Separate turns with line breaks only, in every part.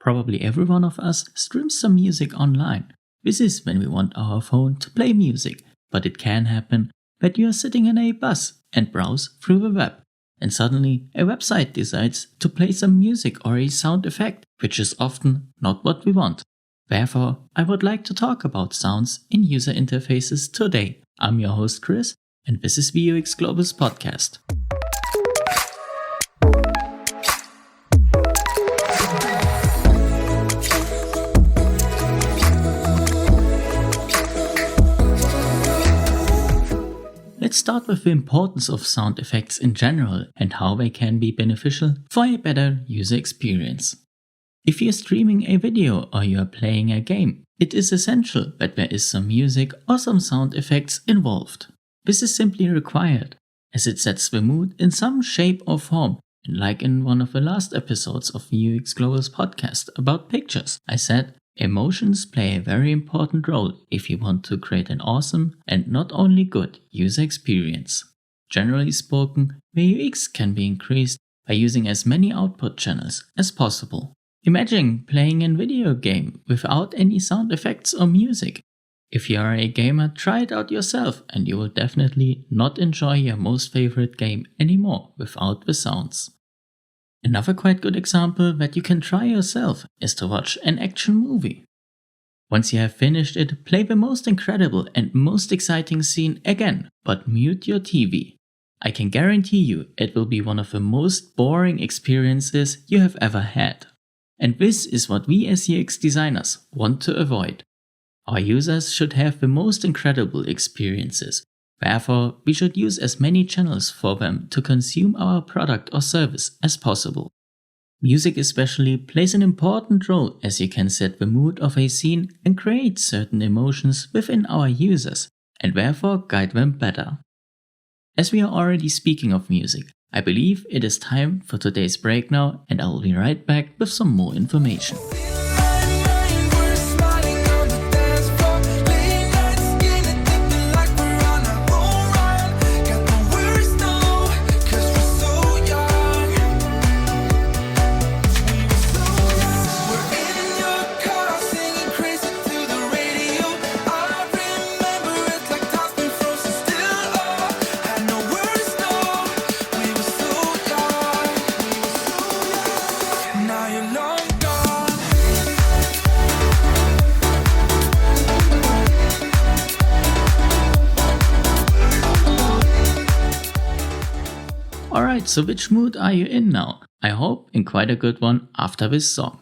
Probably every one of us streams some music online. This is when we want our phone to play music, but it can happen that you are sitting in a bus and browse through the web, and suddenly a website decides to play some music or a sound effect, which is often not what we want. Therefore, I would like to talk about sounds in user interfaces today. I'm your host Chris, and this is the UX Global's podcast. Let's start with the importance of sound effects in general and how they can be beneficial for a better user experience. If you're streaming a video or you're playing a game, it is essential that there is some music or some sound effects involved. This is simply required, as it sets the mood in some shape or form, and like in one of the last episodes of the UX Global's podcast about pictures, I said, emotions play a very important role if you want to create an awesome and not only good user experience. Generally spoken, the UX can be increased by using as many output channels as possible. Imagine playing a video game without any sound effects or music. If you are a gamer, try it out yourself and you will definitely not enjoy your most favorite game anymore without the sounds. Another quite good example that you can try yourself is to watch an action movie. Once you have finished it, play the most incredible and most exciting scene again, but mute your TV. I can guarantee you it will be one of the most boring experiences you have ever had. And this is what we as UX designers want to avoid. Our users should have the most incredible experiences. Therefore, we should use as many channels for them to consume our product or service as possible. Music especially plays an important role as you can set the mood of a scene and create certain emotions within our users, and therefore guide them better. As we are already speaking of music, I believe it is time for today's break now, and I will be right back with some more information. Alright, so which mood are you in now? I hope in quite a good one after this song.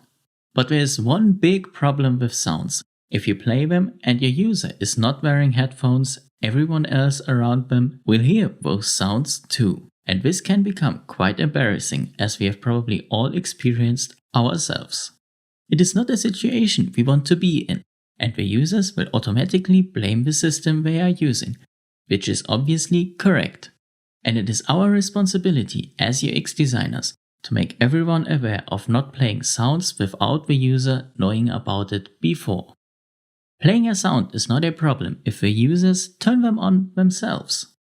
But there is one big problem with sounds. If you play them and your user is not wearing headphones, everyone else around them will hear those sounds too. And this can become quite embarrassing, as we have probably all experienced ourselves. It is not a situation we want to be in, and the users will automatically blame the system they are using, which is obviously correct. And it is our responsibility as UX designers to make everyone aware of not playing sounds without the user knowing about it before. Playing a sound is not a problem if the users turn them on themselves.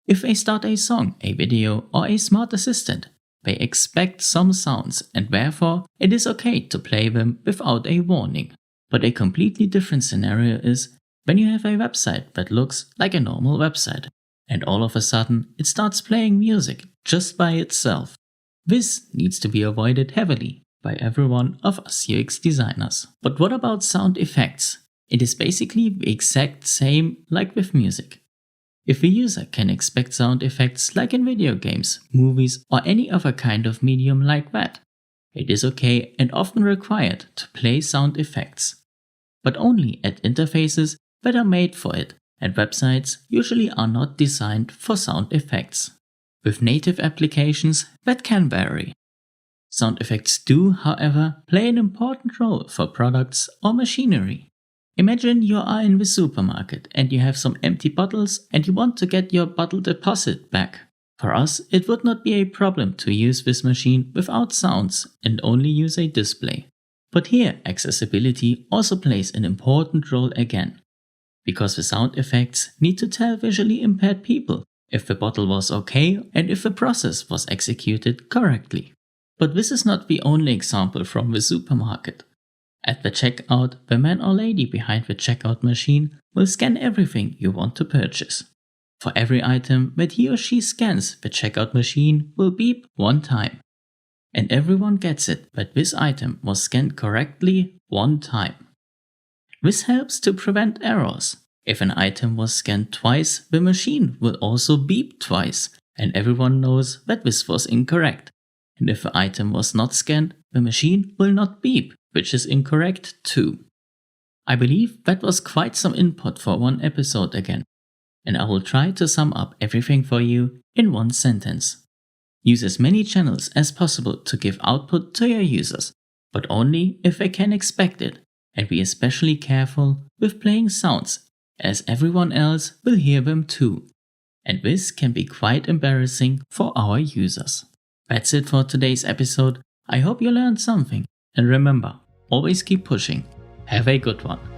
If they start a song, a video, or a smart assistant, they expect some sounds, and therefore it is okay to play them without a warning. But a completely different scenario is when you have a website that looks like a normal website, and all of a sudden it starts playing music just by itself. This needs to be avoided heavily by every one of us UX designers. But what about sound effects? It is basically the exact same like with music. If the user can expect sound effects like in video games, movies, or any other kind of medium like that, it is okay and often required to play sound effects. But only at interfaces that are made for it, and websites usually are not designed for sound effects. With native applications, that can vary. Sound effects do, however, play an important role for products or machinery. Imagine you are in the supermarket and you have some empty bottles and you want to get your bottle deposit back. For us, it would not be a problem to use this machine without sounds and only use a display. But here, accessibility also plays an important role again, because the sound effects need to tell visually impaired people if the bottle was okay and if the process was executed correctly. But this is not the only example from the supermarket. At the checkout, the man or lady behind the checkout machine will scan everything you want to purchase. For every item that he or she scans, the checkout machine will beep one time. And everyone gets it that this item was scanned correctly one time. This helps to prevent errors. If an item was scanned twice, the machine will also beep twice, and everyone knows that this was incorrect. And if the item was not scanned, the machine will not beep, which is incorrect too. I believe that was quite some input for one episode again, and I will try to sum up everything for you in one sentence. Use as many channels as possible to give output to your users, but only if they can expect it, and be especially careful with playing sounds, as everyone else will hear them too. And this can be quite embarrassing for our users. That's it for today's episode. I hope you learned something. And remember, always keep pushing. Have a good one.